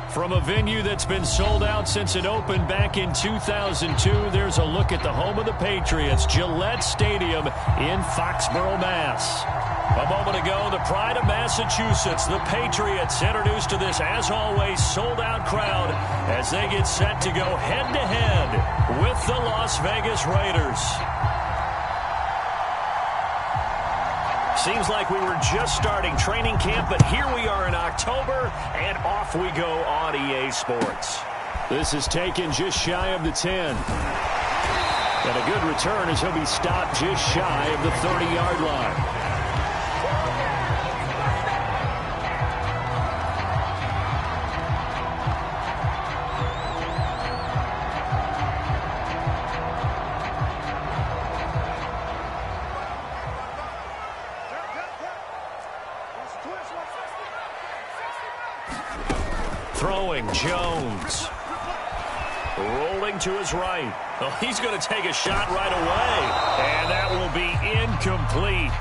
From a venue that's been sold out since it opened back in 2002, there's a look at the home of the Patriots, Gillette Stadium in Foxborough, Mass. A moment ago, the pride of Massachusetts, the Patriots, introduced to this, as always, sold-out crowd as they get set to go head-to-head with the Las Vegas Raiders. Seems like we were just starting training camp, but here we are in October, and off we go on EA Sports. This is taken just shy of the 10. And a good return as he'll be stopped just shy of the 30-yard line. Throwing, Jones. Rolling to his right. Oh, he's going to take a shot right away. And that will be incomplete.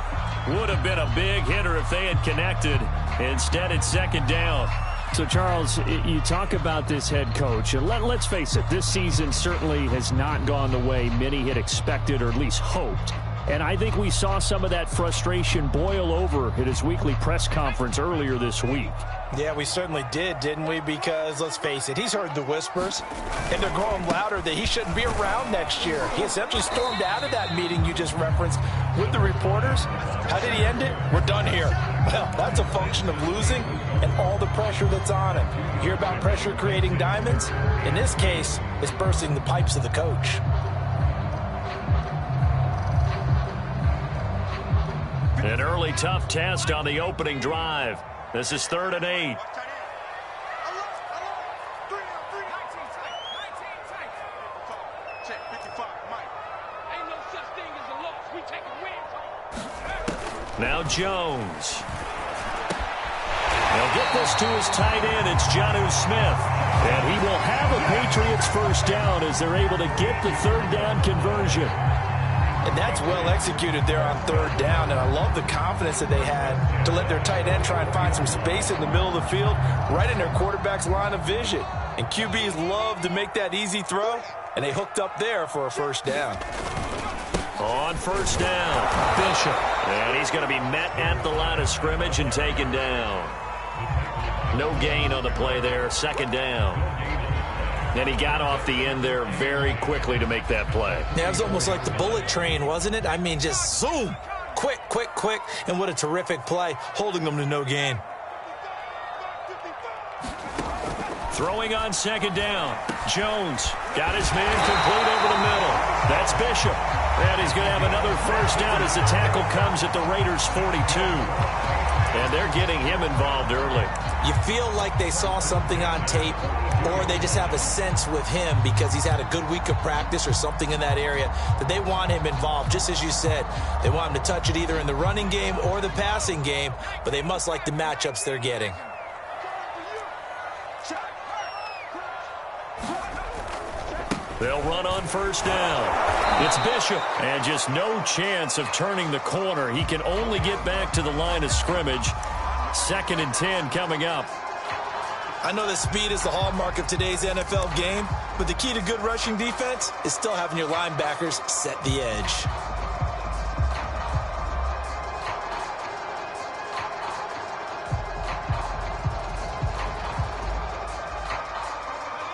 Would have been a big hitter if they had connected. Instead, it's second down. So, Charles, you talk about this head coach. And let's face it, this season certainly has not gone the way many had expected or at least hoped. And I think we saw some of that frustration boil over at his weekly press conference earlier this week. Yeah, we certainly did, didn't we? Because, let's face it, he's heard the whispers, and they're growing louder that he shouldn't be around next year. He essentially stormed out of that meeting you just referenced with the reporters. How did he end it? We're done here. Well, that's a function of losing and all the pressure that's on him. You hear about pressure creating diamonds? In this case, it's bursting the pipes of the coach. An early tough test on the opening drive. This is 3rd and 8. Now Jones. They'll get this to his tight end. It's Jonnu Smith. And he will have a Patriots first down as they're able to get the 3rd down conversion. And that's well executed there on 3rd down, and I love the confidence that they had to let their tight end try and find some space in the middle of the field, right in their quarterback's line of vision. And QBs love to make that easy throw, and they hooked up there for a first down. On first down, Bishop. And he's going to be met at the line of scrimmage and taken down. No gain on the play there, 2nd down. And he got off the end there very quickly to make that play. Yeah, it was almost like the bullet train, wasn't it? I mean, just zoom. Quick, quick, quick. And what a terrific play, holding them to no gain. Throwing on 2nd down. Jones got his man complete over the middle. That's Bishop. And he's going to have another first down as the tackle comes at the Raiders' 42. And they're getting him involved early. You feel like they saw something on tape, or they just have a sense with him because he's had a good week of practice or something in that area that they want him involved. Just as you said, they want him to touch it either in the running game or the passing game, but they must like the matchups they're getting. They'll run on first down. It's Bishop, and just no chance of turning the corner. He can only get back to the line of scrimmage. 2nd and 10 coming up. I know that speed is the hallmark of today's NFL game, but the key to good rushing defense is still having your linebackers set the edge.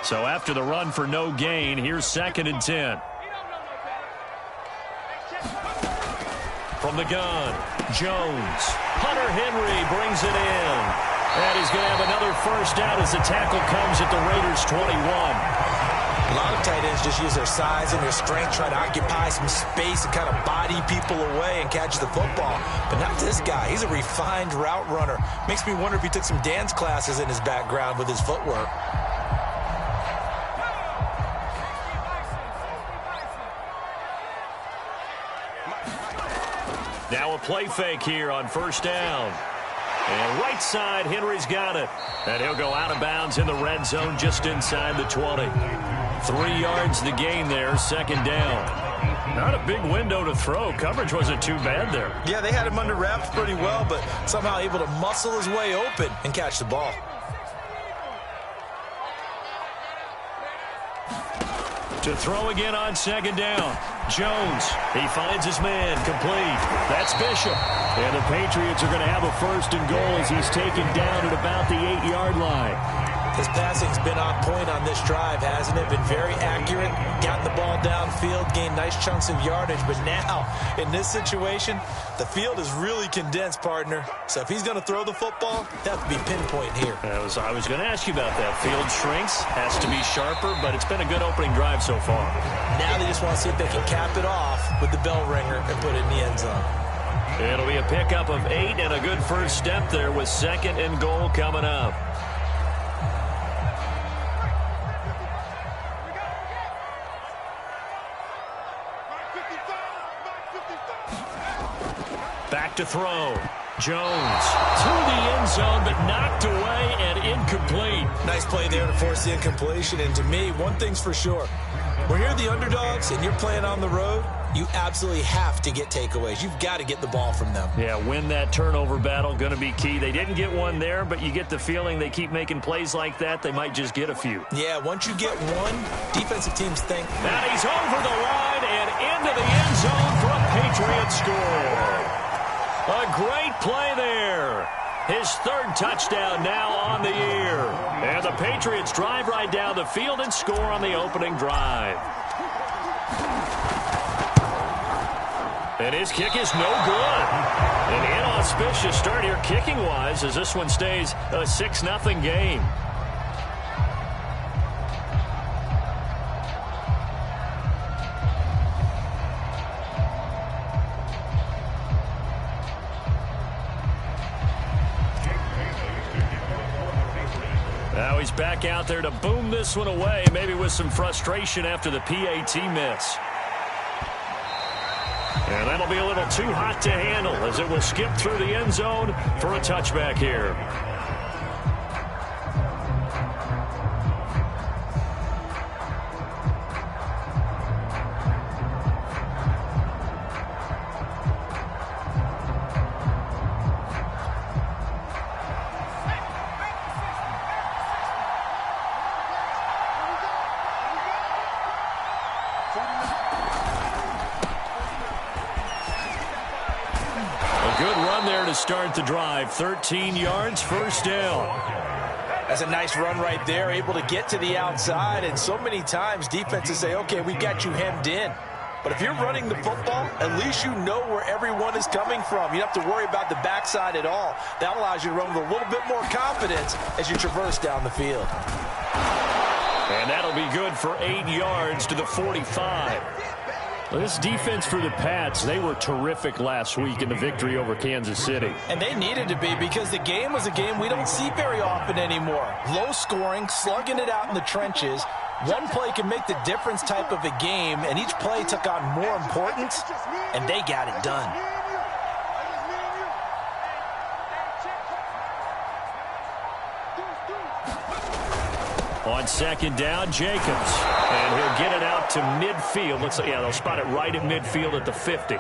So after the run for no gain, here's 2nd and 10. From the gun, Jones. Hunter Henry brings it in. And he's going to have another first down as the tackle comes at the Raiders' 21. A lot of tight ends just use their size and their strength, try to occupy some space and kind of body people away and catch the football. But not this guy. He's a refined route runner. Makes me wonder if he took some dance classes in his background with his footwork. Now a play fake here on first down. And right side, Henry's got it. And he'll go out of bounds in the red zone just inside the 20. 3 yards the gain there, 2nd down. Not a big window to throw. Coverage wasn't too bad there. Yeah, they had him under wraps pretty well, but somehow able to muscle his way open and catch the ball. To throw again on second down. Jones, he finds his man, complete. That's Bishop. And the Patriots are going to have a first and goal as he's taken down at about the 8-yard line. His passing's been on point on this drive, hasn't it? Been very accurate, gotten the ball downfield, gained nice chunks of yardage. But now, in this situation, the field is really condensed, partner. So if he's going to throw the football, that would be pinpoint here. I was going to ask you about that. Field shrinks, has to be sharper, but it's been a good opening drive so far. Now they just want to see if they can cap it off with the bell ringer and put it in the end zone. It'll be a pickup of 8 and a good first step there with second and goal coming up. Back to throw. Jones to the end zone, but knocked away and incomplete. Nice play there to force the incompletion. And to me, one thing's for sure. When you're the underdogs and you're playing on the road, you absolutely have to get takeaways. You've got to get the ball from them. Yeah, win that turnover battle, going to be key. They didn't get one there, but you get the feeling they keep making plays like that, they might just get a few. Yeah, once you get one, defensive teams think. Now he's over the line and into the end zone for a Patriot score. A great play there. His third touchdown now on the year. And the Patriots drive right down the field and score on the opening drive. And his kick is no good. An inauspicious start here kicking-wise as this one stays a 6-0 game. Now he's back out there to boom this one away, maybe with some frustration after the PAT miss. And that'll be a little too hot to handle as it will skip through the end zone for a touchback here. Start the drive, 13 yards, first down. That's a nice run right there, able to get to the outside, and so many times defenses say, okay, we got you hemmed in. But if you're running the football, at least you know where everyone is coming from. You don't have to worry about the backside at all. That allows you to run with a little bit more confidence as you traverse down the field. And that'll be good for 8 yards to the 45. Well, this defense for the Pats, they were terrific last week in the victory over Kansas City. And they needed to be because the game was a game we don't see very often anymore. Low scoring, slugging it out in the trenches. One play can make the difference type of a game, and each play took on more importance, and they got it done. On second down, Jacobs. And he'll get it out to midfield. Looks like, yeah, they'll spot it right at midfield at the 50.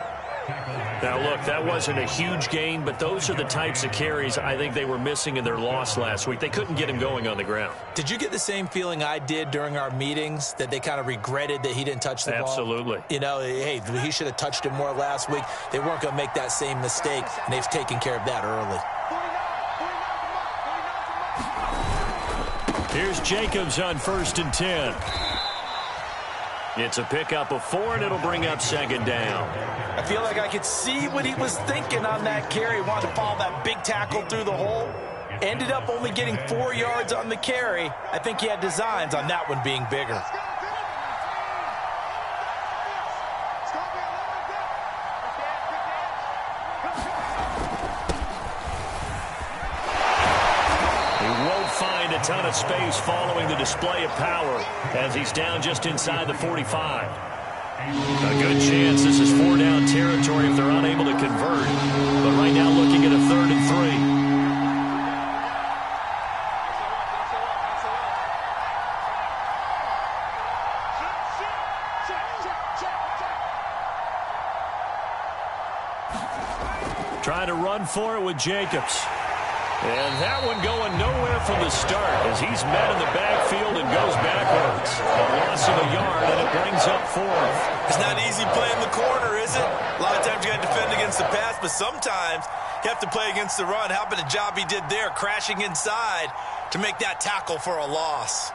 Now, look, that wasn't a huge gain, but those are the types of carries I think they were missing in their loss last week. They couldn't get him going on the ground. Did you get the same feeling I did during our meetings, that they kind of regretted that he didn't touch the ball? Absolutely. You know, hey, he should have touched it more last week. They weren't going to make that same mistake, and they've taken care of that early. Here's Jacobs on 1st and 10. It's a pickup of 4, and it'll bring up second down. I feel like I could see what he was thinking on that carry. Wanted to follow that big tackle through the hole. Ended up only getting 4 yards on the carry. I think he had designs on that one being bigger. A ton of space following the display of power as he's down just inside the 45. A good chance this is 4-down territory if they're unable to convert. But right now looking at a 3rd and 3. Trying to run for it with Jacobs. And that one going nowhere from the start as he's met in the backfield and goes backwards. A loss of a yard, and it brings up fourth. It's not easy playing the corner, is it? A lot of times you got to defend against the pass, but sometimes you have to play against the run. How about the job he did there, crashing inside to make that tackle for a loss?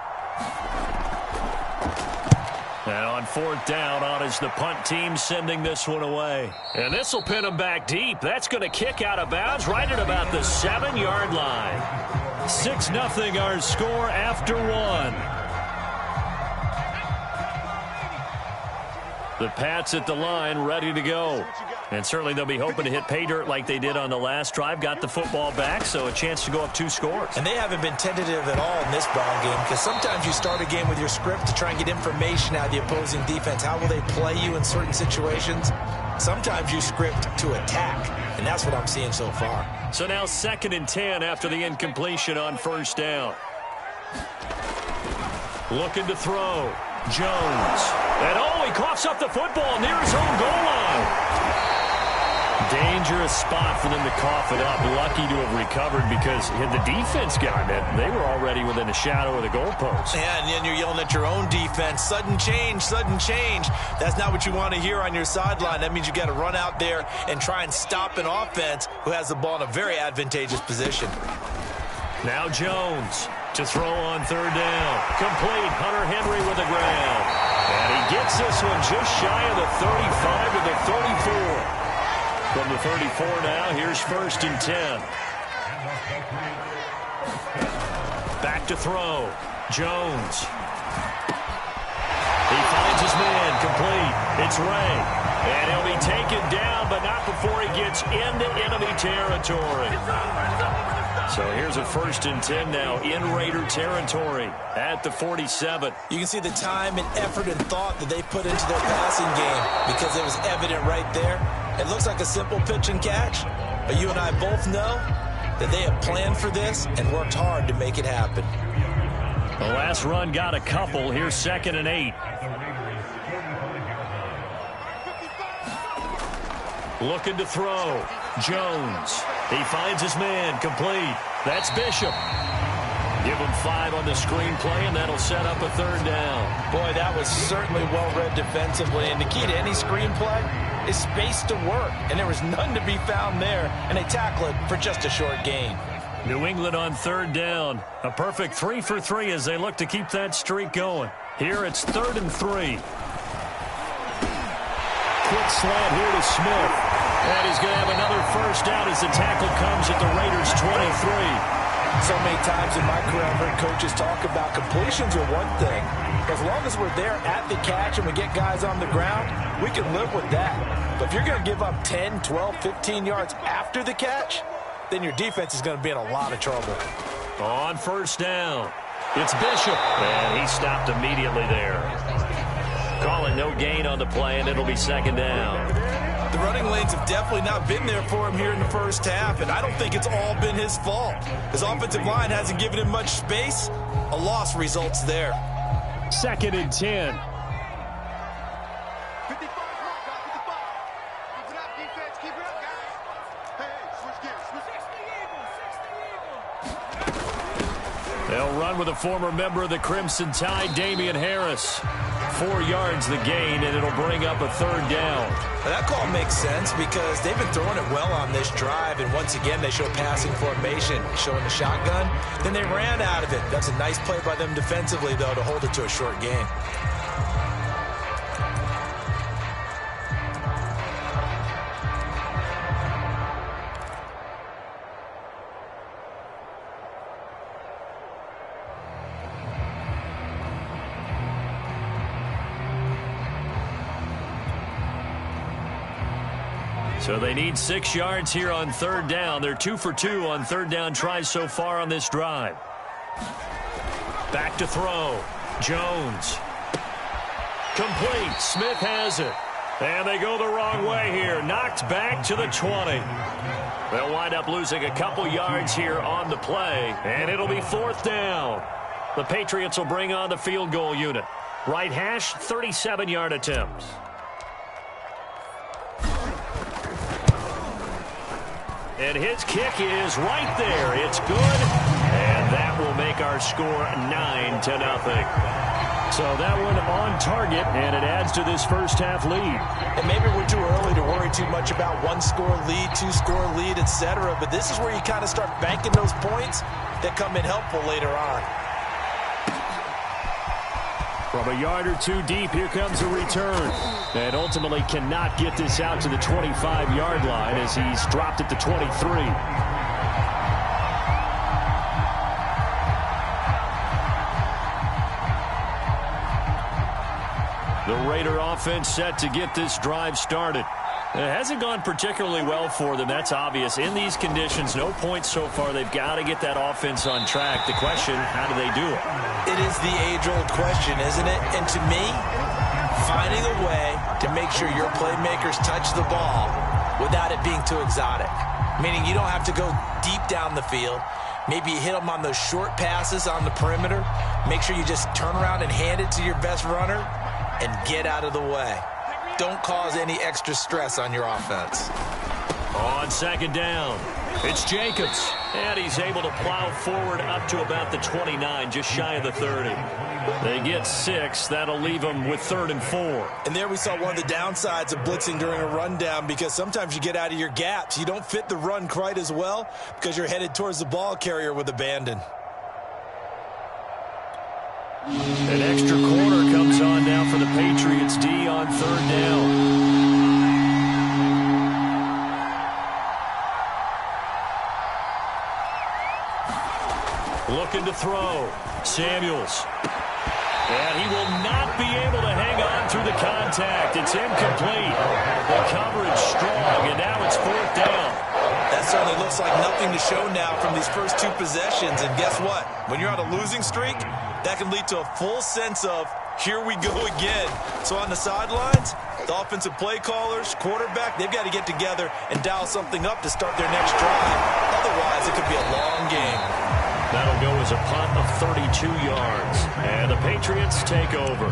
And on fourth down, on is the punt team sending this one away. And this will pin him back deep. That's going to kick out of bounds right at about the 7-yard line. 6-0 our score after one. The Pats at the line ready to go. And certainly they'll be hoping to hit pay dirt like they did on the last drive. Got the football back, so a chance to go up 2 scores. And they haven't been tentative at all in this ball game because sometimes you start a game with your script to try and get information out of the opposing defense. How will they play you in certain situations? Sometimes you script to attack, and that's what I'm seeing so far. So now 2nd and 10 after the incompletion on first down. Looking to throw. Jones. And he coughs up the football near his own goal line. Dangerous spot for them to cough it up. Lucky to have recovered because had the defense gotten it, they were already within a shadow of the goalpost. Yeah, and then you're yelling at your own defense. Sudden change, sudden change. That's not what you want to hear on your sideline. That means you got to run out there and try and stop an offense who has the ball in a very advantageous position. Now Jones to throw on third down. Complete. Hunter Henry with the grab. And he gets this one just shy of the 35 to the 34. From the 34 now, here's 1st and 10. Back to throw. Jones. He finds his man. Complete. It's Ray. And he'll be taken down, but not before he gets into enemy territory. So here's a 1st and 10 now in Raider territory at the 47. You can see the time and effort and thought that they put into their passing game because it was evident right there. It looks like a simple pitch and catch, but you and I both know that they have planned for this and worked hard to make it happen. The last run got a couple. Here's 2nd and 8. Looking to throw. Jones. He finds his man. Complete. That's Bishop. Give him 5 on the screenplay, and that'll set up a 3rd down. Boy, that was certainly well-read defensively. And the key to any screenplay is space to work. And there was none to be found there. And they tackle it for just a short gain. New England on 3rd down. A perfect 3 for 3 as they look to keep that streak going. Here it's 3rd and 3. Quick slant here to Smith. And he's going to have another 1st down as the tackle comes at the Raiders' 23. So many times in my career, I've heard coaches talk about completions are one thing. As long as we're there at the catch and we get guys on the ground, we can live with that. But if you're going to give up 10, 12, 15 yards after the catch, then your defense is going to be in a lot of trouble. On 1st down, it's Bishop. And he stopped immediately there. Calling no gain on the play, and it'll be 2nd down. The running lanes have definitely not been there for him here in the first half, and I don't think it's all been his fault. His offensive line hasn't given him much space. A loss results there. 2nd and 10. They'll run with a former member of the Crimson Tide, Damian Harris. 4 yards the gain, and it'll bring up a 3rd down. Well, that call makes sense because they've been throwing it well on this drive, and once again they show passing formation, showing the shotgun. Then they ran out of it. That's a nice play by them defensively, though, to hold it to a short gain. So they need 6 yards here on 3rd down. They're 2 for 2 on 3rd down tries so far on this drive. Back to throw. Jones. Complete. Smith has it. And they go the wrong way here. Knocked back to the 20. They'll wind up losing a couple yards here on the play. And it'll be 4th down. The Patriots will bring on the field goal unit. Right hash, 37-yard attempts. And his kick is right there. It's good. And that will make our score 9-0. So that one on target, and it adds to this first-half lead. And maybe we're too early to worry too much about one-score lead, two-score lead, etc. But this is where you kind of start banking those points that come in helpful later on. From a yard or two deep, here comes a return. And ultimately cannot get this out to the 25-yard line as he's dropped at the 23. The Raider offense set to get this drive started. It hasn't gone particularly well for them. That's obvious. In these conditions, no points so far. They've got to get that offense on track. The question, how do they do it? It is the age-old question, isn't it? And to me, finding a way to make sure your playmakers touch the ball without it being too exotic. Meaning you don't have to go deep down the field. Maybe you hit them on those short passes on the perimeter. Make sure you just turn around and hand it to your best runner and get out of the way. Don't cause any extra stress on your offense. On second down, it's Jacobs. And he's able to plow forward up to about the 29, just shy of the 30. They get 6. That'll leave them with 3rd and 4. And there we saw one of the downsides of blitzing during a rundown, because sometimes you get out of your gaps. You don't fit the run quite as well because you're headed towards the ball carrier with abandon. An extra corner comes on now for the Patriots D on 3rd down. Looking to throw. Samuels. And he will not be able to hang on through the contact. It's incomplete. The coverage strong, and now it's 4th down. That certainly looks like nothing to show now from these first 2 possessions. And guess what? When you're on a losing streak, that can lead to a full sense of, here we go again. So on the sidelines, the offensive play callers, quarterback, they've got to get together and dial something up to start their next drive. Otherwise, it could be a long game. That'll go as a punt of 32 yards. And the Patriots take over.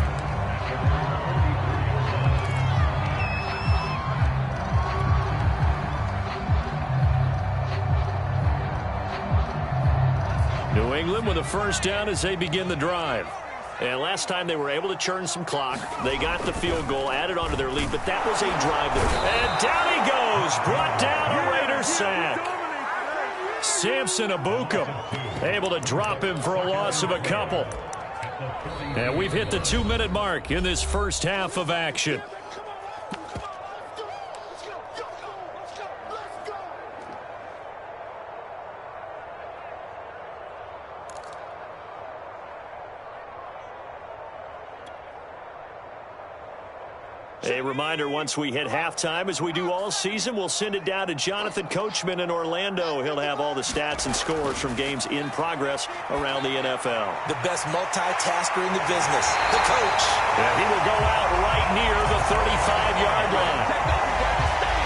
New England with a first down as they begin the drive. And last time they were able to churn some clock. They got the field goal, added onto their lead, but that was a drive. And down he goes, brought down a Raider sack. Samson Abukum able to drop him for a loss of a couple. And we've hit the 2-minute mark in this first half of action. A reminder, once we hit halftime, as we do all season, we'll send it down to Jonathan Coachman in Orlando. He'll have all the stats and scores from games in progress around the NFL. The best multitasker in the business, the coach. And he will go out right near the 35-yard line.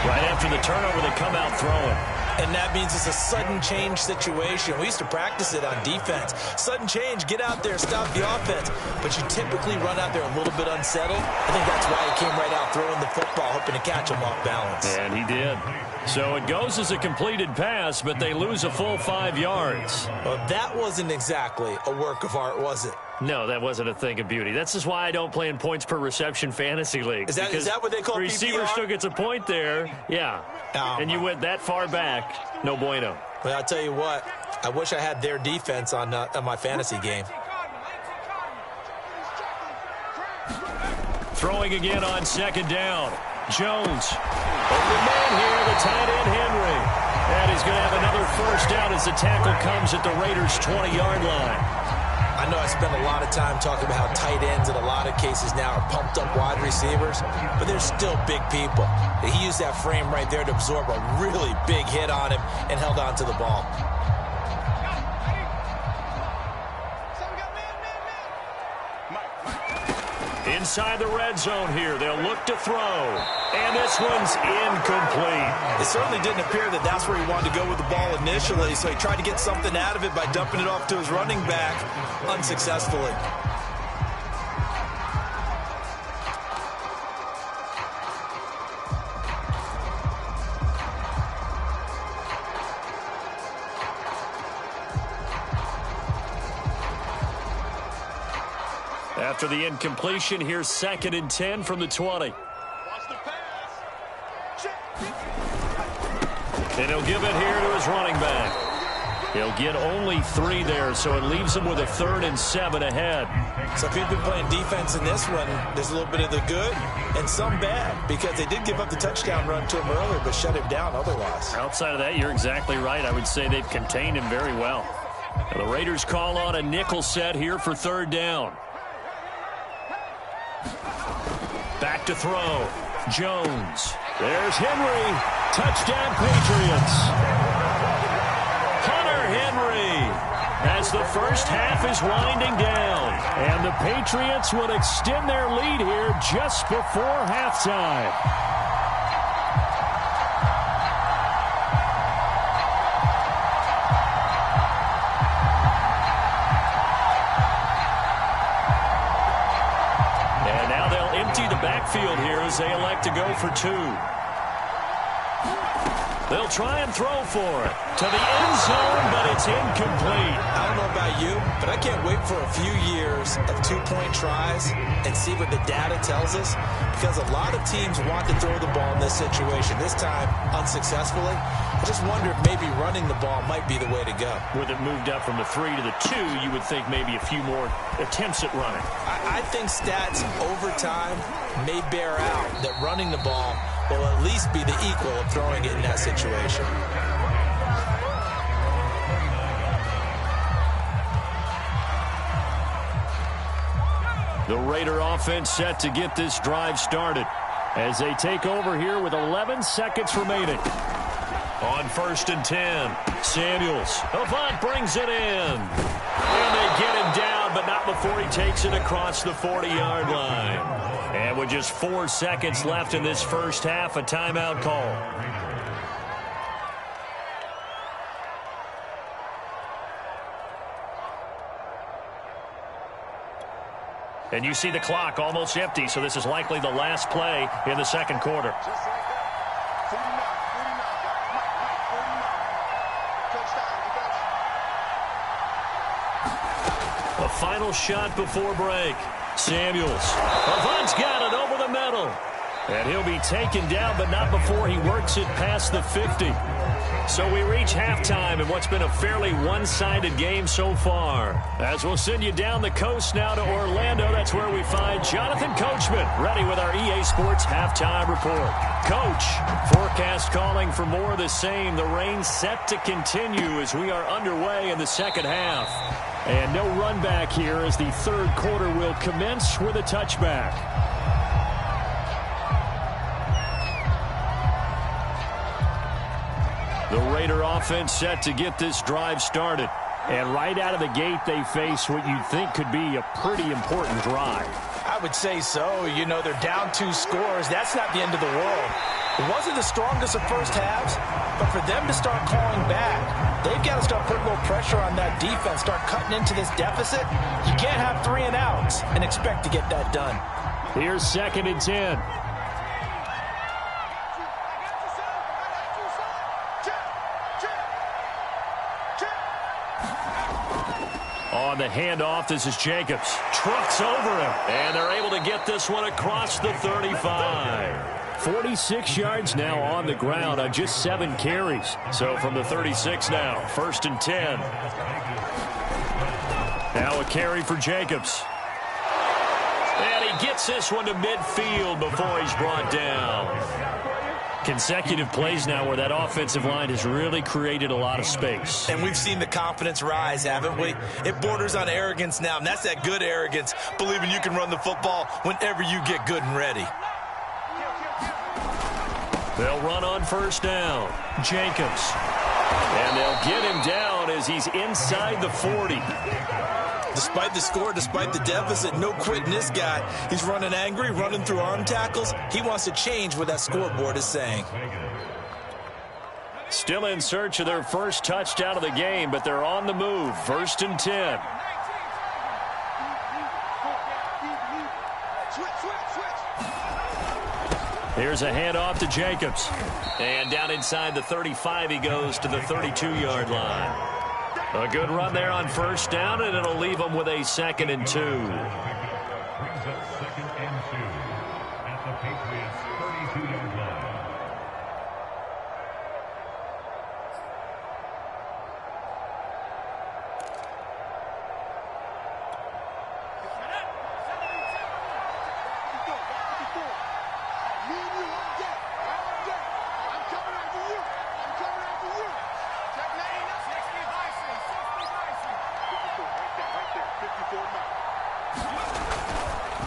Right after the turnover, they come out throwing. And that means it's a sudden change situation. We used to practice it on defense. Sudden change, get out there, stop the offense. But you typically run out there a little bit unsettled. I think that's why he came right out throwing the football, hoping to catch him off balance. And he did. So it goes as a completed pass, but they lose a full 5 yards. Well, that wasn't exactly a work of art, was it? No, that wasn't a thing of beauty. That's just why I don't play in points per reception fantasy leagues. Is that what they call PPR? Receiver still gets a point there. Yeah. And you went that far back. No bueno. Well, I'll tell you what. I wish I had their defense on my fantasy game. Throwing again on second down. Jones. Open man here, the tight end Henry. And he's going to have another first down as the tackle comes at the Raiders' 20-yard line. I know I spend a lot of time talking about how tight ends in a lot of cases now are pumped up wide receivers, but they're still big people. He used that frame right there to absorb a really big hit on him and held on to the ball. Inside the red zone here, they'll look to throw. And this one's incomplete. It certainly didn't appear that that's where he wanted to go with the ball initially, so he tried to get something out of it by dumping it off to his running back unsuccessfully. After the incompletion, here's 2nd and 10 from the 20. And he'll give it here to his running back. He'll get only 3 there, so it leaves him with a 3rd and 7 ahead. So if you've been playing defense in this one, there's a little bit of the good and some bad, because they did give up the touchdown run to him earlier, but shut him down otherwise. Outside of that, you're exactly right. I would say they've contained him very well. Now the Raiders call on a nickel set here for 3rd down. Back to throw. Jones. There's Henry. Touchdown, Patriots. Henry, as the first half is winding down. And the Patriots would extend their lead here just before halftime. And now they'll empty the backfield here as they elect to go for 2. They'll try and throw for it to the end zone, but it's incomplete. I don't know about you, but I can't wait for a few years of 2-point tries and see what the data tells us, because a lot of teams want to throw the ball in this situation. This time, unsuccessfully. I just wonder if maybe running the ball might be the way to go. With it moved up from the 3 to the 2, you would think maybe a few more attempts at running. I think stats over time may bear out that running the ball will at least be the equal of throwing it in that situation. The Raider offense set to get this drive started as they take over here with 11 seconds remaining. On 1st and 10, Samuels. Avant brings it in. And they get him down, but not before he takes it across the 40-yard line. And with just 4 seconds left in this first half, a timeout call. And you see the clock almost empty, so this is likely the last play in the second quarter. A final shot before break. Samuels. Avant's got it over the middle. And he'll be taken down, but not before he works it past the 50. So we reach halftime in what's been a fairly one-sided game so far. As we'll send you down the coast now to Orlando, that's where we find Jonathan Coachman, ready with our EA Sports halftime report. Coach, forecast calling for more of the same. The rain set to continue as we are underway in the second half. And no run back here as the third quarter will commence with a touchback. The Raider offense set to get this drive started. And right out of the gate, they face what you'd think could be a pretty important drive. I would say so. You know, they're down 2 scores. That's not the end of the world. It wasn't the strongest of first halves, but for them to start calling back, they've got to start putting a little pressure on that defense, start cutting into this deficit. You can't have 3 and outs and expect to get that done. Here's 2nd and 10. On the handoff, this is Jacobs. Trucks over him. And they're able to get this one across the 35. 46 yards now on the ground on just 7 carries. So from the 36 now, 1st and 10. Now a carry for Jacobs. And he gets this one to midfield before he's brought down. Consecutive plays now where that offensive line has really created a lot of space. And we've seen the confidence rise, haven't we? It borders on arrogance now, and that's that good arrogance, believing you can run the football whenever you get good and ready. They'll run on 1st down. Jacobs. And they'll get him down as he's inside the 40. Despite the score, despite the deficit, no quitting this guy. He's running angry, running through arm tackles. He wants to change what that scoreboard is saying. Still in search of their first touchdown of the game, but they're on the move. 1st and 10. Here's a handoff to Jacobs. And down inside the 35 he goes to the 32-yard line. A good run there on 1st down, and it'll leave them with a 2nd and 2. the Patriots' 32-yard line.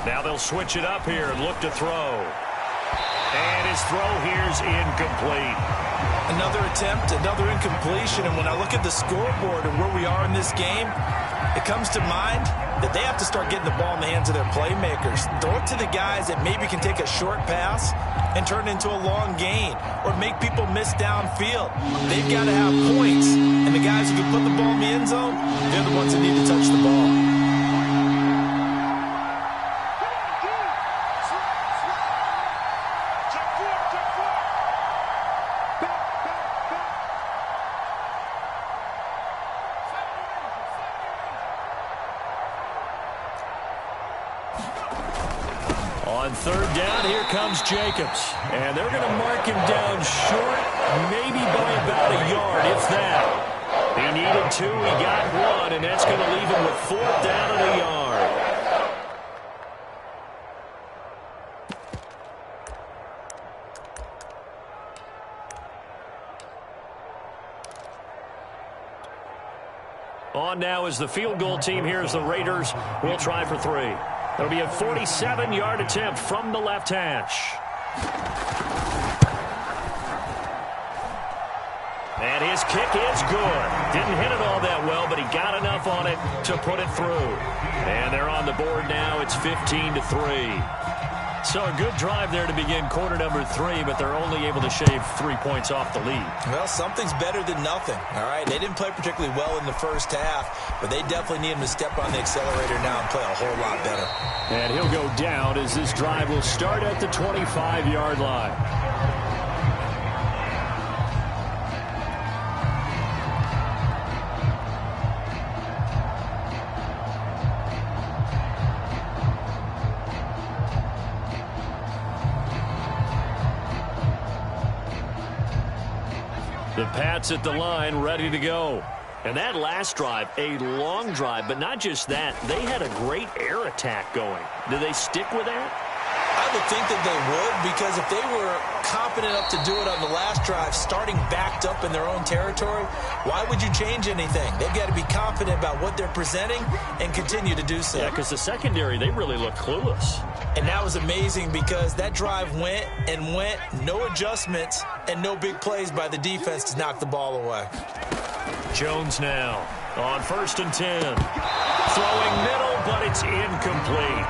Now they'll switch it up here and look to throw. And his throw here's incomplete. Another attempt, another incompletion. And when I look at the scoreboard and where we are in this game, it comes to mind that they have to start getting the ball in the hands of their playmakers. Throw it to the guys that maybe can take a short pass and turn it into a long gain or make people miss downfield. They've got to have points. And the guys who can put the ball in the end zone, they're the ones that need to touch the ball. On third down, here comes Jacobs. And they're going to mark him down short, maybe by about a yard, if that. He needed 2, he got 1, and that's going to leave him with 4th down and a yard. On now is the field goal team. Here's the Raiders. We'll try for 3. It'll be a 47-yard attempt from the left hash. And his kick is good. Didn't hit it all that well, but he got enough on it to put it through. And they're on the board now. It's 15-3. So a good drive there to begin quarter number 3, but they're only able to shave 3 points off the lead. Well, something's better than nothing, all right? They didn't play particularly well in the first half, but they definitely need him to step on the accelerator now and play a whole lot better. And he'll go down as this drive will start at the 25-yard line. The Pats at the line, ready to go. And that last drive, a long drive, but not just that. They had a great air attack going. Do they stick with that? I would think that they would, because if they were confident enough to do it on the last drive, starting backed up in their own territory, why would you change anything? They've got to be confident about what they're presenting and continue to do so. Yeah, because the secondary, they really look clueless. And that was amazing because that drive went and went, no adjustments, and no big plays by the defense to knock the ball away. Jones now on 1st and 10. Throwing middle, but it's incomplete.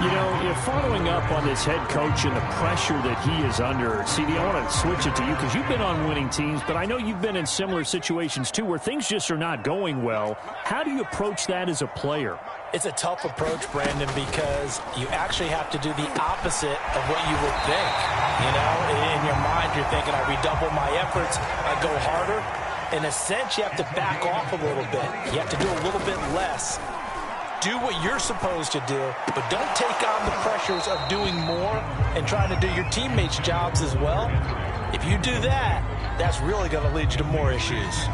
You know, you're following up on this head coach and the pressure that he is under. CD, I want to switch it to you because you've been on winning teams, but I know you've been in similar situations too where things just are not going well. How do you approach that as a player? It's a tough approach, Brandon, because you actually have to do the opposite of what you would think. You know, in your mind, you're thinking, I redouble my efforts, I go harder. In a sense, you have to back off a little bit. You have to do a little bit less. Do what you're supposed to do, but don't take on the pressures of doing more and trying to do your teammates' jobs as well. If you do that, that's really going to lead you to more issues.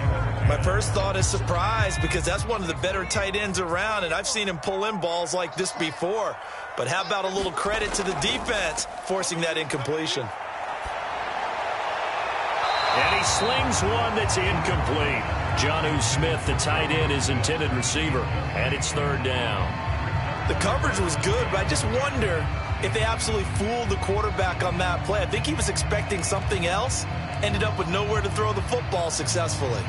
My first thought is surprise, because that's one of the better tight ends around, and I've seen him pull in balls like this before. But how about a little credit to the defense forcing that incompletion? And he slings one that's incomplete. Jonnu Smith, the tight end, his intended receiver. And it's 3rd down. The coverage was good, but I just wonder if they absolutely fooled the quarterback on that play. I think he was expecting something else. Ended up with nowhere to throw the football successfully.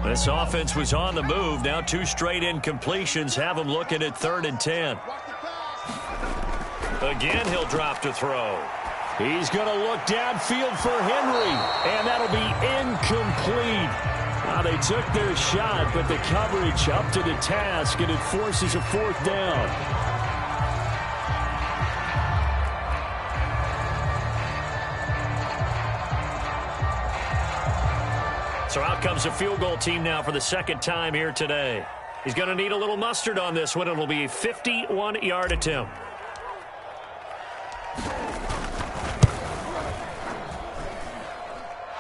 This offense was on the move. Now 2 straight incompletions have them looking at 3rd and 10. Again, he'll drop to throw. He's going to look downfield for Henry, and that'll be incomplete. They took their shot, but the coverage up to the task, and it forces a 4th down. So out comes a field goal team now for the second time here today. He's going to need a little mustard on this one. It'll be a 51-yard attempt.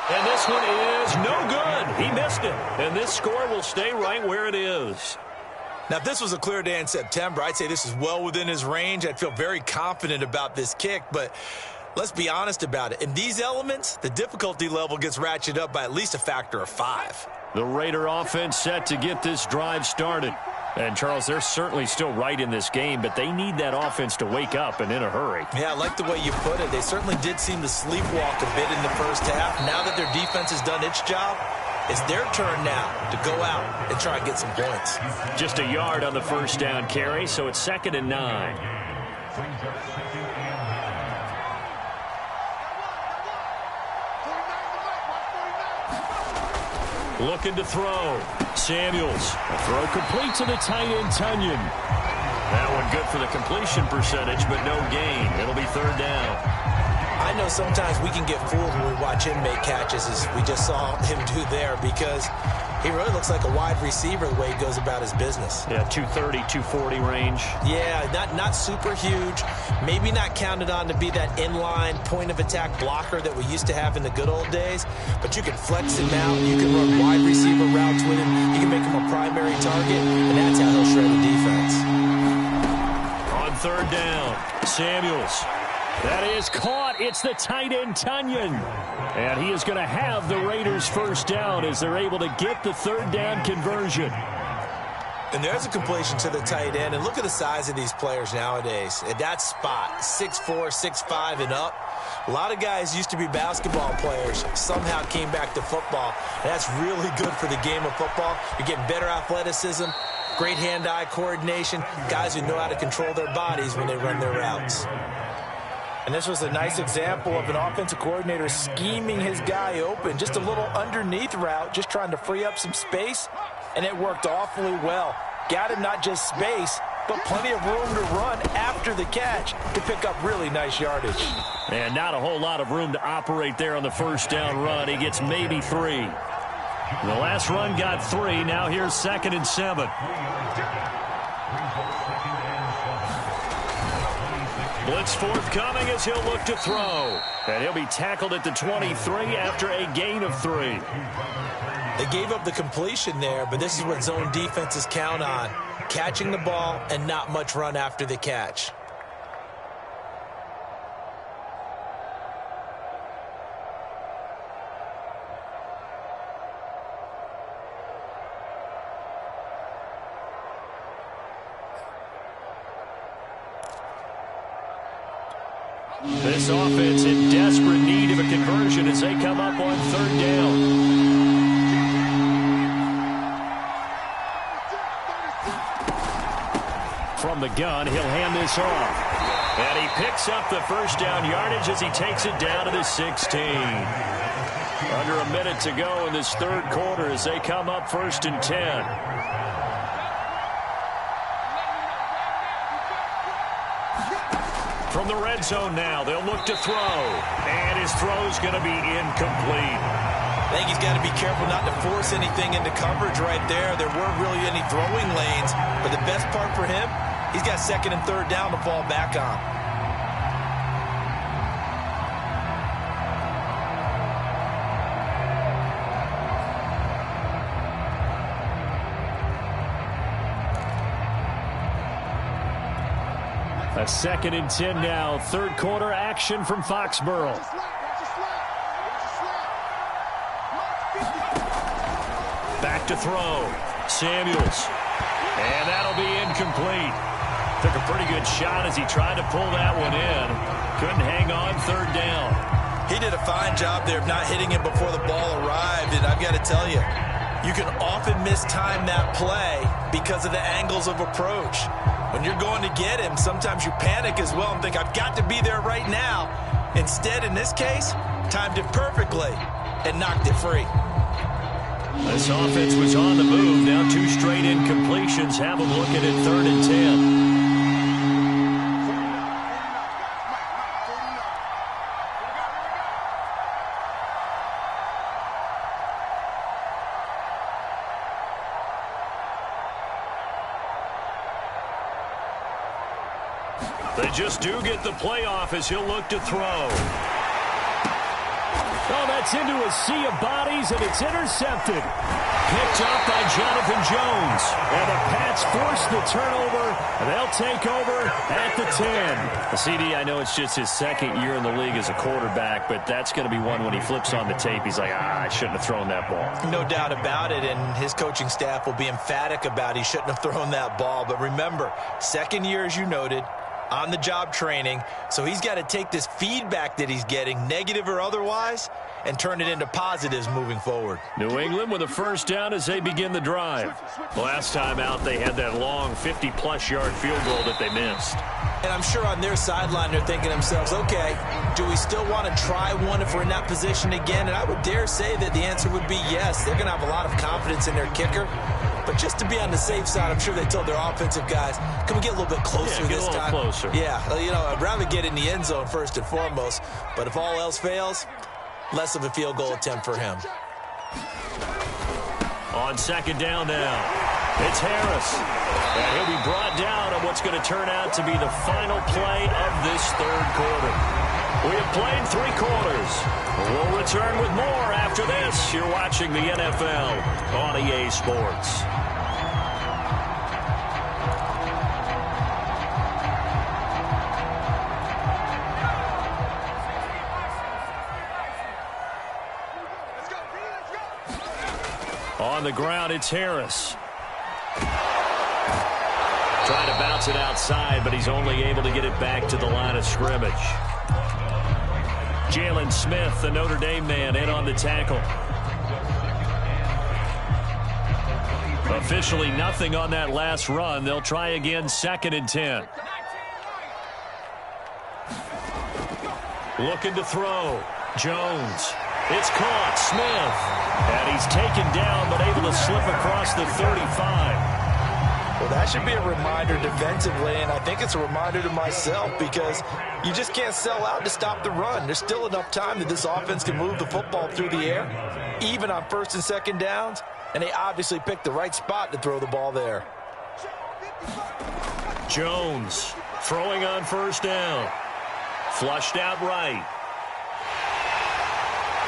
And this one is no good. He missed it. And this score will stay right where it is. Now, if this was a clear day in September, I'd say this is well within his range. I'd feel very confident about this kick, but let's be honest about it. In these elements, the difficulty level gets ratcheted up by at least a factor of 5. The Raider offense set to get this drive started. And, Charles, they're certainly still right in this game, but they need that offense to wake up and in a hurry. Yeah, I like the way you put it. They certainly did seem to sleepwalk a bit in the first half. Now that their defense has done its job, it's their turn now to go out and try and get some points. Just a yard on the first down carry, so it's 2nd and 9. Looking to throw. Samuels. A throw complete to the tight end, Tunyon. That one good for the completion percentage, but no gain. It'll be 3rd down. I know sometimes we can get fooled when we watch him make catches, as we just saw him do there, because he really looks like a wide receiver the way he goes about his business. Yeah, 230, 240 range. Yeah, not super huge. Maybe not counted on to be that inline point-of-attack blocker that we used to have in the good old days, but you can flex him out. You can run wide receiver routes with him. You can make him a primary target, and that's how he'll shred the defense. On 3rd down, Samuels. That is caught. It's the tight end, Tunyon. And he is going to have the Raiders' first down as they're able to get the 3rd down conversion. And there's a completion to the tight end. And look at the size of these players nowadays. At that spot, 6'4", 6'5", and up. A lot of guys used to be basketball players, somehow came back to football. And that's really good for the game of football. You're getting better athleticism, great hand-eye coordination, guys who know how to control their bodies when they run their routes. And this was a nice example of an offensive coordinator scheming his guy open. Just a little underneath route, just trying to free up some space, and it worked awfully well. Got him not just space, but plenty of room to run after the catch to pick up really nice yardage. And not a whole lot of room to operate there on the first down run. He gets maybe 3. The last run got 3. Now here's 2nd and 7. Blitz forthcoming as he'll look to throw. And he'll be tackled at the 23 after a gain of 3. They gave up the completion there, but this is what zone defenses count on. Catching the ball and not much run after the catch. This offense in desperate need of a conversion as they come up on 3rd down. From the gun, he'll hand this off. And he picks up the first down yardage as he takes it down to the 16. Under a minute to go in this 3rd quarter as they come up 1st and 10. From the red zone now, they'll look to throw. And his throw's going to be incomplete. I think he's got to be careful not to force anything into coverage right there. There weren't really any throwing lanes. But the best part for him, he's got 2nd and 3rd down to fall back on. A 2nd and 10 now. 3rd quarter action from Foxborough. Back to throw. Samuels. And that'll be incomplete. Took a pretty good shot as he tried to pull that one in. Couldn't hang on 3rd down. He did a fine job there of not hitting it before the ball arrived. And I've got to tell you, you can often mistime that play because of the angles of approach. When you're going to get him, sometimes you panic as well and think, I've got to be there right now. Instead, in this case, timed it perfectly and knocked it free. This offense was on the move. Now 2 straight incompletions. Have them looking at 3rd and 10. They just do get the playoff as he'll look to throw. Oh, that's into a sea of bodies, and it's intercepted. Picked up by Jonathan Jones. And the Pats force the turnover. They'll take over at the 10. CD, I know it's just his second year in the league as a quarterback, but that's going to be one when he flips on the tape. He's like, I shouldn't have thrown that ball. No doubt about it, and his coaching staff will be emphatic about he shouldn't have thrown that ball. But remember, second year, as you noted, on-the-job training, so he's got to take this feedback that he's getting, negative or otherwise, and turn it into positives moving forward. New England with a first down as they begin the drive. Last time out, they had that long 50-plus yard field goal that they missed. And I'm sure on their sideline they're thinking to themselves, okay, do we still want to try one if we're in that position again? And I would dare say that the answer would be yes. They're going to have a lot of confidence in their kicker. But just to be on the safe side, I'm sure they told their offensive guys, can we get a little bit closer this time? Closer. Yeah, you know, I'd rather get in the end zone first and foremost. But if all else fails, less of a field goal attempt for him. On second down now, it's Harris. And he'll be brought down on what's going to turn out to be the final play of this third quarter. We have played 3 quarters. We'll return with more after this. You're watching the NFL on EA Sports. On the ground, it's Harris. Trying to bounce it outside, but he's only able to get it back to the line of scrimmage. Jalen Smith, the Notre Dame man, in on the tackle. Officially nothing on that last run. They'll try again, 2nd and 10. Looking to throw. Jones. It's caught. Smith. And he's taken down, but able to slip across the 35. Well, that should be a reminder defensively, and I think it's a reminder to myself because you just can't sell out to stop the run. There's still enough time that this offense can move the football through the air, even on 1st and 2nd downs, and they obviously picked the right spot to throw the ball there. Jones throwing on 1st down. Flushed out right.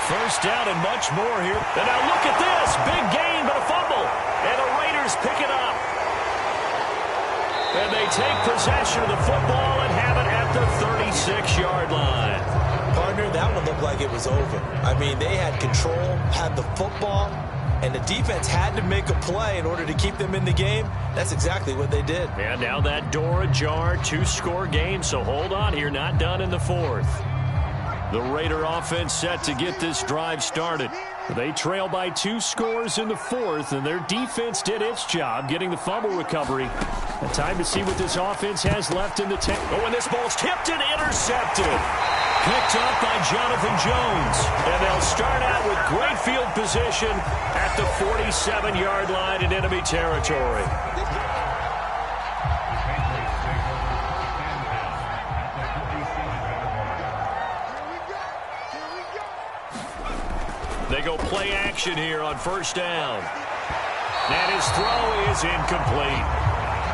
1st down and much more here. And now look at this. Big gain, but a fumble. And the Raiders pick it up. And they take possession of the football and have it at the 36-yard line. Partner, that one looked like it was over. I mean, they had control, had the football, and the defense had to make a play in order to keep them in the game. That's exactly what they did. And now that door ajar, 2-score game, so hold on here, not done in the 4th. The Raider offense set to get this drive started. They trail by 2 scores in the 4th, and their defense did its job getting the fumble recovery. And time to see what this offense has left in the tank. Oh, and this ball's tipped and intercepted. Picked up by Jonathan Jones. And they'll start out with great field position at the 47-yard line in enemy territory. They go play action here on 1st down. And his throw is incomplete.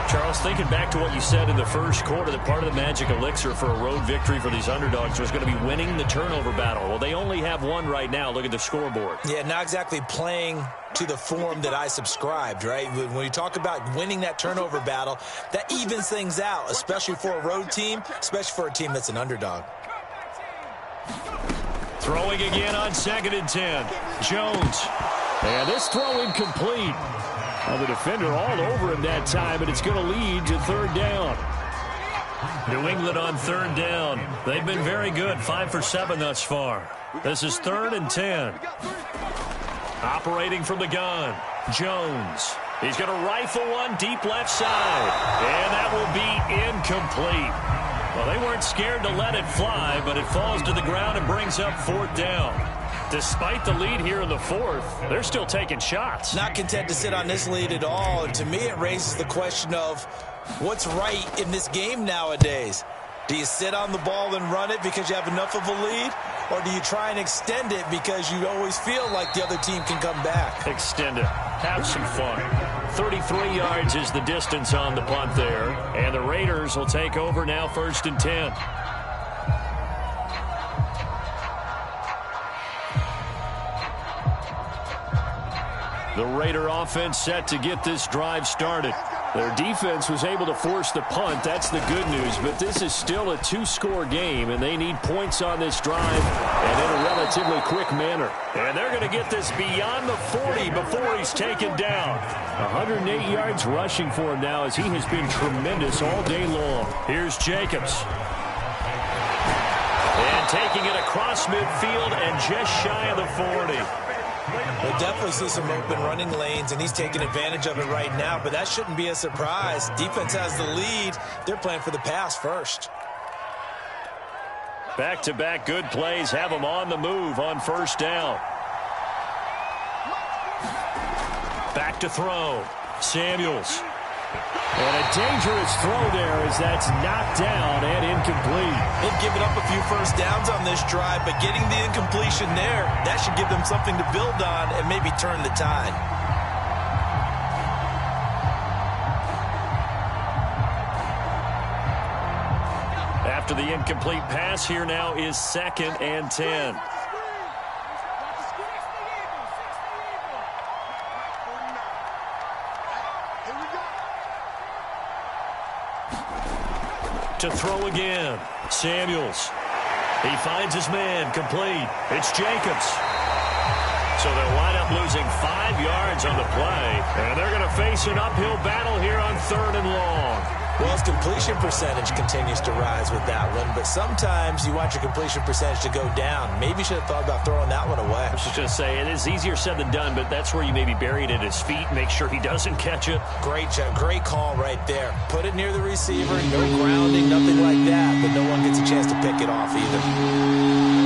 Charles, thinking back to what you said in the 1st quarter, that part of the magic elixir for a road victory for these underdogs was going to be winning the turnover battle. Well, they only have one right now. Look at the scoreboard. Yeah, not exactly playing to the form that I subscribed, right? When you talk about winning that turnover battle, that evens things out, especially for a road team, especially for a team that's an underdog. Throwing again on 2nd and 10. Jones. And this throw incomplete. Well, the defender all over him that time, and it's going to lead to 3rd down. New England on 3rd down. They've been very good, 5 for 7 thus far. This is 3rd and 10. Operating from the gun. Jones. He's going to rifle one deep left side. And that will be incomplete. Well, they weren't scared to let it fly, but it falls to the ground and brings up 4th down. Despite the lead here in the 4th, they're still taking shots. Not content to sit on this lead at all. And to me, it raises the question of what's right in this game nowadays. Do you sit on the ball and run it because you have enough of a lead? Or do you try and extend it because you always feel like the other team can come back? Extend it. Have some fun. 33 yards is the distance on the punt there. And the Raiders will take over now, 1st and 10. The Raider offense set to get this drive started. Their defense was able to force the punt. That's the good news. But this is still a 2-score game, and they need points on this drive and in a relatively quick manner. And they're going to get this beyond the 40 before he's taken down. 108 yards rushing for him now as he has been tremendous all day long. Here's Jacobs. And taking it across midfield and just shy of the 40. We'll definitely see some open running lanes, and he's taking advantage of it right now, but that shouldn't be a surprise. Defense has the lead. They're playing for the pass first. Back-to-back good plays have them on the move on 1st down. Back to throw. Samuels. And a dangerous throw there as that's knocked down and incomplete. They've given up a few first downs on this drive, but getting the incompletion there, that should give them something to build on and maybe turn the tide. After the incomplete pass, here now is 2nd and 10. To throw again. Samuels. He finds his man. Complete. It's Jacobs. So they'll wind up losing 5 yards on the play. And they're going to face an uphill battle here on 3rd and long. Well, his completion percentage continues to rise with that one, but sometimes you want your completion percentage to go down. Maybe you should have thought about throwing that one away. I was just going to say, it is easier said than done, but that's where you maybe bury it at his feet, make sure he doesn't catch it. Great job. Great call right there. Put it near the receiver, no grounding, nothing like that, but no one gets a chance to pick it off either.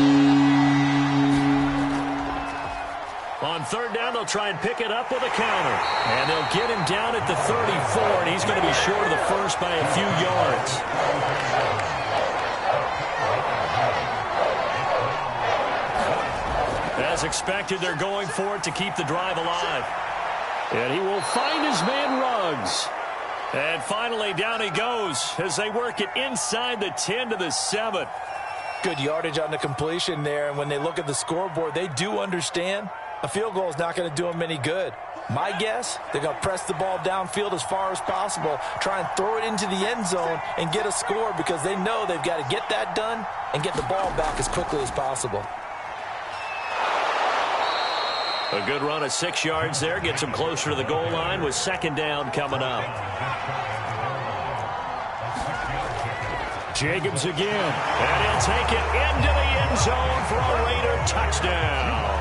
On 3rd down, they'll try and pick it up with a counter. And they'll get him down at the 34, and he's going to be short of the first by a few yards. As expected, they're going for it to keep the drive alive. And he will find his man Ruggs. And finally, down he goes as they work it inside the 10 to the 7. Good yardage on the completion there, and when they look at the scoreboard, they do understand a field goal is not going to do them any good. My guess, they're going to press the ball downfield as far as possible, try and throw it into the end zone and get a score because they know they've got to get that done and get the ball back as quickly as possible. A good run of 6 yards there gets them closer to the goal line with 2nd down coming up. Jacobs again, and he'll take it into the end zone for a Raider touchdown.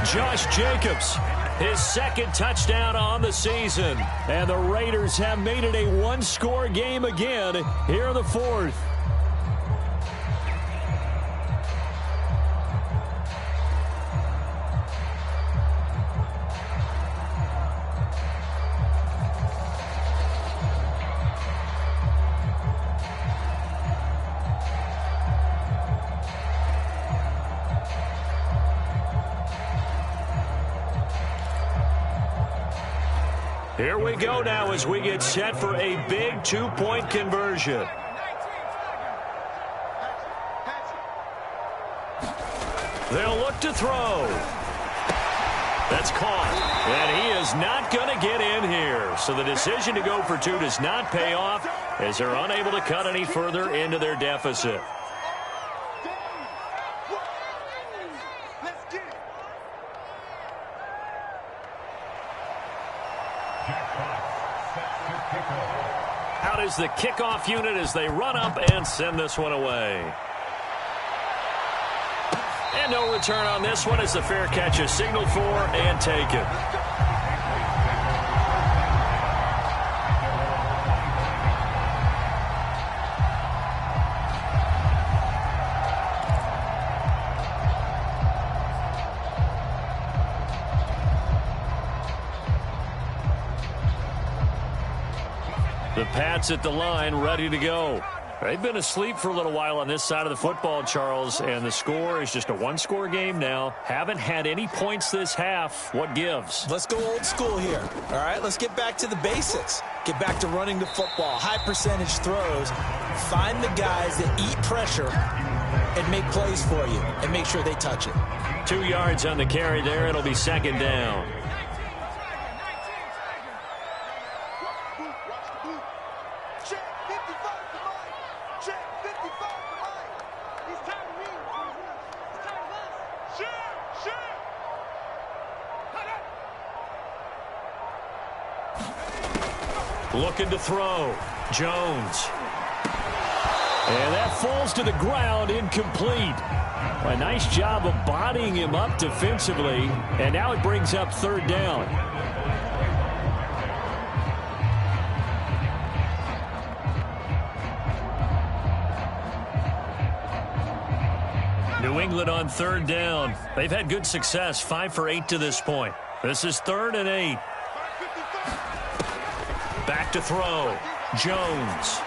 Josh Jacobs, his 2nd touchdown on the season. And the Raiders have made it a 1-score game again here in the 4th. Here we go now as we get set for a big 2-point conversion. They'll look to throw. That's caught. And he is not going to get in here. So the decision to go for 2 does not pay off as they're unable to cut any further into their deficit. Out is the kickoff unit as they run up and send this one away. And no return on this one as the fair catch is signaled for and taken. The Pats at the line, ready to go. They've been asleep for a little while on this side of the football, Charles, and the score is just a one-score game now. Haven't had any points this half. What gives? Let's go old school here. All right, let's get back to the basics. Get back to running the football, high percentage throws. Find the guys that eat pressure and make plays for you and make sure they touch it. 2 yards on the carry there. It'll be second down. Looking to throw. Jones. And that falls to the ground, incomplete. A nice job of bodying him up defensively, and now it brings up third down. New England on third down. They've had good success, 5 for 8 to this point. This is 3rd and 8. Back to throw. Jones.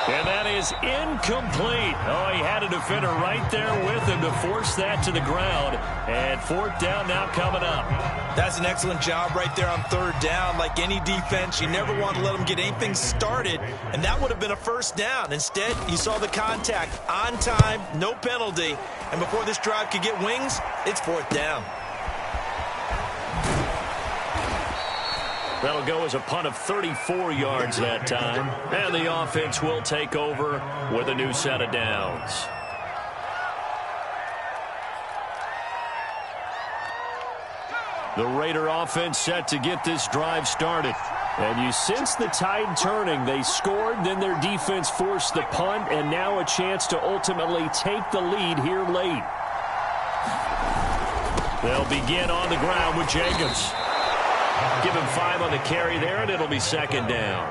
And that is incomplete. Oh, he had a defender right there with him to force that to the ground. And 4th down now coming up. That's an excellent job right there on 3rd down. Like any defense, you never want to let them get anything started. And that would have been a 1st down. Instead, you saw the contact on time, no penalty. And before this drive could get wings, it's 4th down. That'll go as a punt of 34 yards that time. And the offense will take over with a new set of downs. The Raider offense set to get this drive started. And you sense the tide turning. They scored, then their defense forced the punt, and now a chance to ultimately take the lead here late. They'll begin on the ground with Jacobs. Give him 5 on the carry there, and it'll be second down.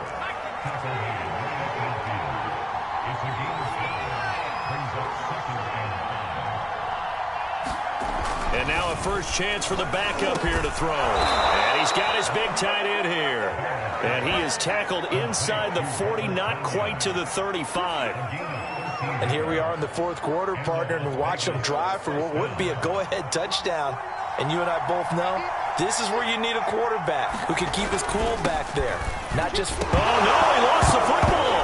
And now a first chance for the backup here to throw. And he's got his big tight end here. And he is tackled inside the 40, not quite to the 35. And here we are in the 4th quarter, partner, and watch them drive for what would be a go-ahead touchdown. And you and I both know this is where you need a quarterback who can keep his cool back there. Not just... Oh, no, he lost the football.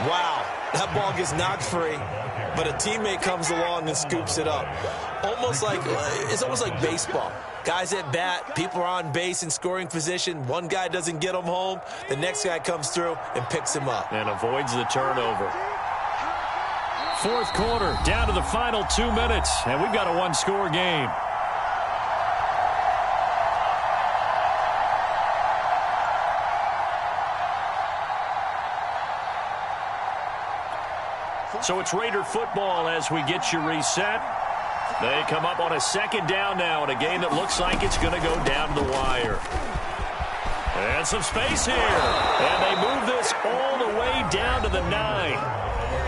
Wow, that ball gets knocked free, but a teammate comes along and scoops it up. It's almost like baseball. Guys at bat, people are on base in scoring position. One guy doesn't get him home. The next guy comes through and picks him up. And avoids the turnover. 4th quarter, down to the final 2 minutes, and we've got a one-score game. So it's Raider football as we get you reset. They come up on a second down now in a game that looks like it's going to go down to the wire. And some space here. And they move this all the way down to the 9.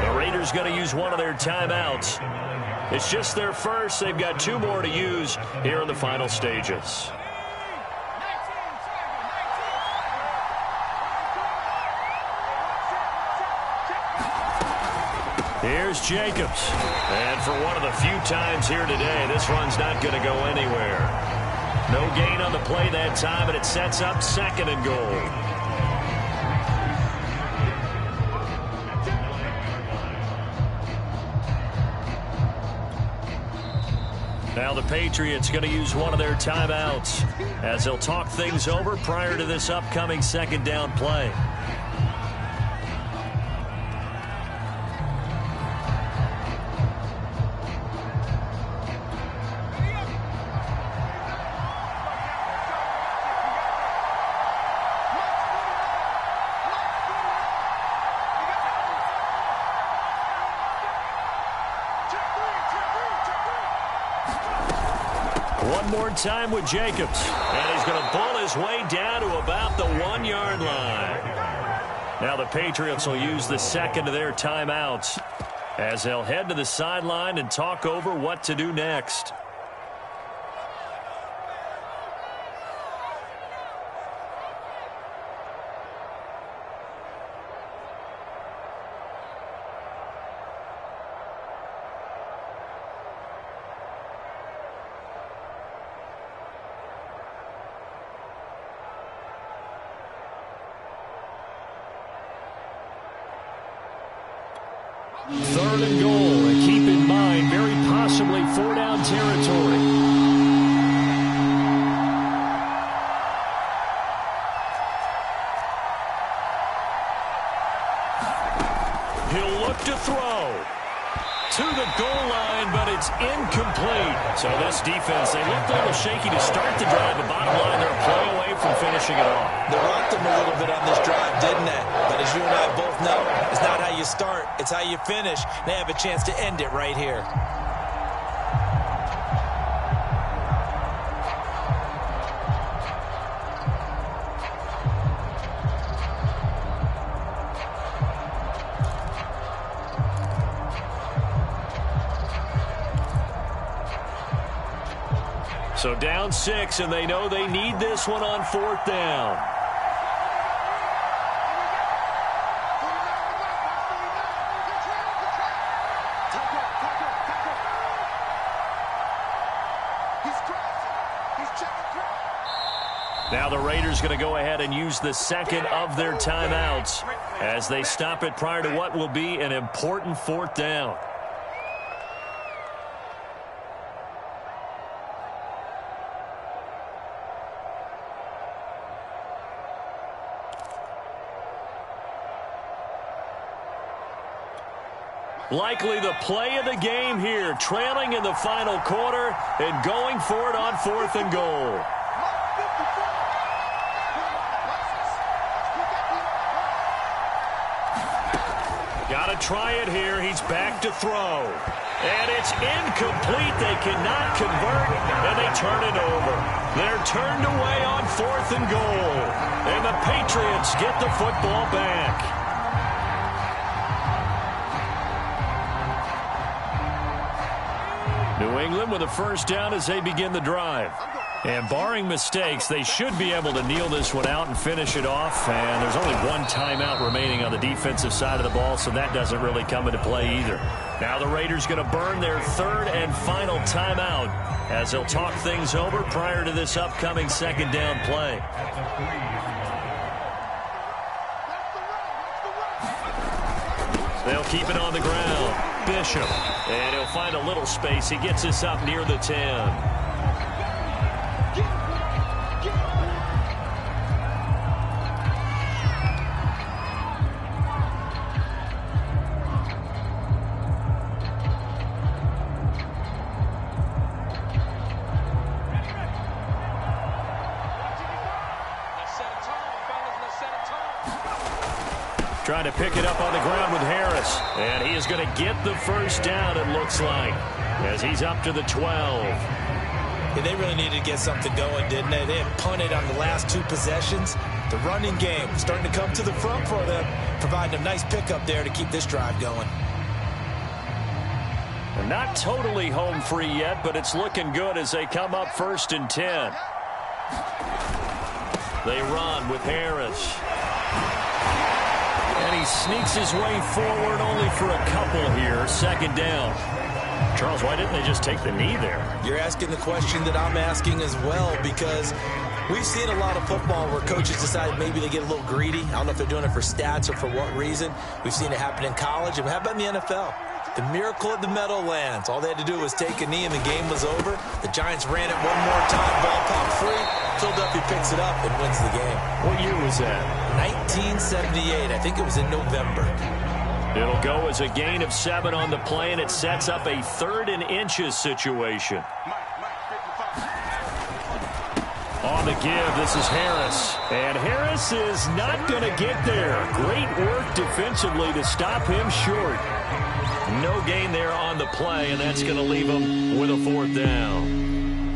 The Raiders going to use one of their timeouts. It's just their first. They've got 2 more to use here in the final stages. Here's Jacobs. And for one of the few times here today, this run's not going to go anywhere. No gain on the play that time, and it sets up 2nd and goal. Now the Patriots going to use one of their timeouts as they'll talk things over prior to this upcoming second down play. One more time with Jacobs. And he's going to pull his way down to about the 1-yard line. Now the Patriots will use the second of their timeouts as they'll head to the sideline and talk over what to do next. Third and goal, and keep in mind, very possibly 4-down territory. He'll look to throw to the goal line, but it's incomplete. So this defense, they looked a little shaky to start the drive, but bottom line, they're a play away from finishing it off. They rocked them a little bit on this drive, didn't they? But as you and I both know, it's not how you start, it's how you finish. They have a chance to end it right here. So down 6, and they know they need this one on 4th down. Now the Raiders going to go ahead and use the second of their timeouts as they stop it prior to what will be an important 4th down. Likely the play of the game here, trailing in the final quarter and going for it on 4th and goal. Got to try it here. He's back to throw. And it's incomplete. They cannot convert, and they turn it over. They're turned away on 4th and goal. And the Patriots get the football back. New England with a first down as they begin the drive. And barring mistakes, they should be able to kneel this one out and finish it off. And there's only one timeout remaining on the defensive side of the ball, so that doesn't really come into play either. Now the Raiders going to burn their third and final timeout as they'll talk things over prior to this upcoming second down play. They'll keep it on the ground. Bishop, and he'll find a little space. He gets us up near the 10. Trying to pick it up on the ground with Harris. And he is going to get the first down, it looks like, as he's up to the 12. Yeah, they really needed to get something going, didn't they? They had punted on the last 2 possessions. The running game starting to come to the front for them, providing a nice pickup there to keep this drive going. They're not totally home free yet, but it's looking good as they come up 1st and 10. They run with Harris. And he sneaks his way forward only for a couple here. Second down. Charles, why didn't they just take the knee there? You're asking the question that I'm asking as well, because we've seen a lot of football where coaches decide maybe they get a little greedy. I don't know if they're doing it for stats or for what reason. We've seen it happen in college. And how about in the NFL? The miracle of the Meadowlands. All they had to do was take a knee and the game was over. The Giants ran it one more time. Ball popped free. Philadelphia picks it up and wins the game. What year was that? 1978. I think it was in November. It'll go as a gain of 7 on the play, and it sets up a 3rd and inches situation. On the give, this is Harris. And Harris is not going to get there. Great work defensively to stop him short. No gain there on the play, and that's going to leave him with a 4th down.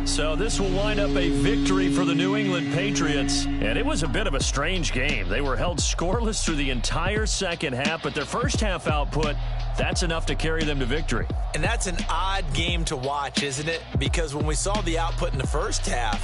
So this will wind up a victory for the New England Patriots. And it was a bit of a strange game. They were held scoreless through the entire second half, but their first half output, that's enough to carry them to victory. And that's an odd game to watch, isn't it? Because when we saw the output in the first half,